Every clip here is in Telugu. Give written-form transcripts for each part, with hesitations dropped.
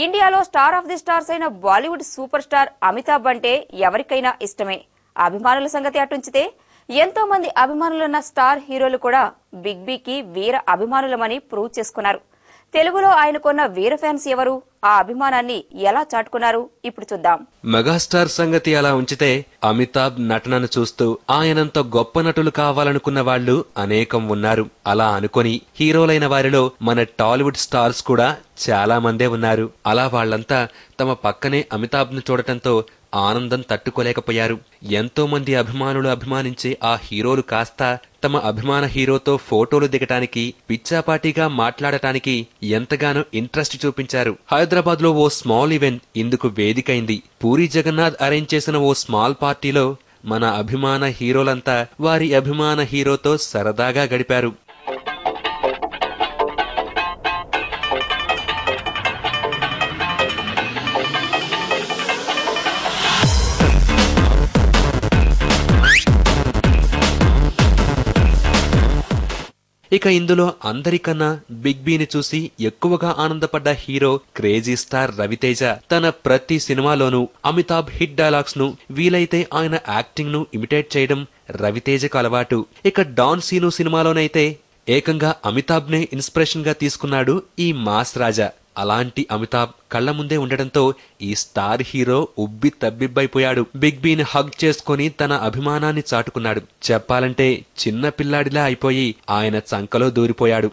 ఇండియాలో స్టార్ ఆఫ్ ది స్టార్స్ అయిన బాలీవుడ్ సూపర్ స్టార్ అమితాబ్ అంటే ఎవరికైనా ఇష్టమే. అభిమానుల సంగతి అటుంచితే ఎంతో మంది అభిమానులున్న స్టార్ హీరోలు కూడా బిగ్ బీకి వీర అభిమానులమని ప్రూవ్ చేసుకున్నారు. తెలుగులో ఆయనకున్న వీర ఫ్యాన్స్ ఎవరు, ఆ అభిమానాన్ని ఎలా చాటుకున్నారు ఇప్పుడు చూద్దాం. మెగాస్టార్ సంగతి అలా ఉంచితే అమితాబ్ నటనను చూస్తూ ఆయనంత గొప్ప నటులు కావాలనుకున్న వాళ్లు అనేకం ఉన్నారు. అలా అనుకుని హీరోలైన వారిలో మన టాలీవుడ్ స్టార్స్ కూడా చాలా మందే ఉన్నారు. అలా వాళ్లంతా తమ పక్కనే అమితాబ్ ను చూడటంతో ఆనందం తట్టుకోలేకపోయారు. ఎంతో మంది అభిమానులు అభిమానించే ఆ హీరోలు కాస్త తమ అభిమాన హీరోతో ఫోటోలు దిగటానికి, పిచ్చాపాటీగా మాట్లాడటానికి ఎంతగానో ఇంట్రెస్ట్ చూపించారు. హైదరాబాద్ లో ఓ స్మాల్ ఈవెంట్ ఇందుకు వేదికైంది. పూరి జగన్నాథ్ అరేంజ్ చేసిన ఓ స్మాల్ పార్టీలో మన అభిమాన హీరోలంతా వారి అభిమాన హీరోతో సరదాగా గడిపారు. ఇక ఇందులో అందరికన్నా బిగ్ బీని చూసి ఎక్కువగా ఆనందపడ్డ హీరో క్రేజీ స్టార్ రవితేజ. తన ప్రతి సినిమాలోనూ అమితాబ్ హిట్ డైలాగ్స్ ను, వీలైతే ఆయన యాక్టింగ్ ను ఇమిటేట్ చేయడం రవితేజకు అలవాటు. ఇక డాన్ సీను సినిమాలోనైతే ఏకంగా అమితాబ్ నే ఇన్స్పిరేషన్ గా తీసుకున్నాడు ఈ మాస్ రాజా. అలాంటి అమితాబ్ కళ్ల ముందే ఉండడంతో ఈ స్టార్ హీరో ఉబ్బి తబ్బిబ్బైపోయాడు. బిగ్ బీని హగ్ చేసుకుని తన అభిమానాన్ని చాటుకున్నాడు. చెప్పాలంటే చిన్న పిల్లాడిలా అయిపోయి ఆయన చంకలో దూరిపోయాడు.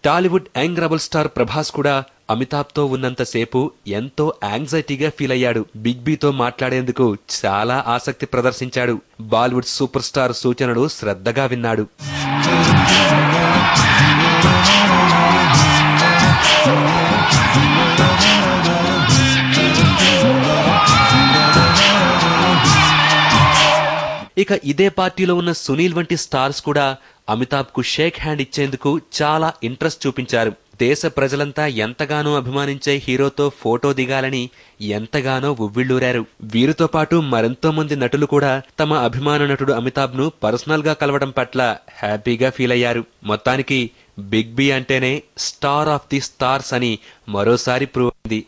Tollywood young rebel star Prabhas కూడా అమితాబ్ తో ఉన్నంతసేపు ఎంతో యాంగ్జైటీగా ఫీల్ అయ్యాడు. బిగ్ బీతో మాట్లాడేందుకు చాలా ఆసక్తి ప్రదర్శించాడు. బాలీవుడ్ సూపర్ స్టార్ సూచనలు శ్రద్ధగా విన్నాడు. ఇక ఇదే పార్టీలో ఉన్న సునీల్ వంటి స్టార్స్ కూడా అమితాబ్ కు షేక్ హ్యాండ్ ఇచ్చేందుకు చాలా ఇంట్రెస్ట్ చూపించారు. దేశ ప్రజలంతా ఎంతగానో అభిమానించే హీరోతో ఫోటో దిగాలని ఎంతగానో ఉవ్విళ్లూరారు. వీరితో పాటు మరెంతో మంది నటులు కూడా తమ అభిమాన నటుడు అమితాబ్ ను పర్సనల్ గా కలవడం పట్ల హ్యాపీగా ఫీల్ అయ్యారు. మొత్తానికి బిగ్ బీ అంటేనే స్టార్ ఆఫ్ ది స్టార్స్ అని మరోసారి ప్రూవ్ అయింది.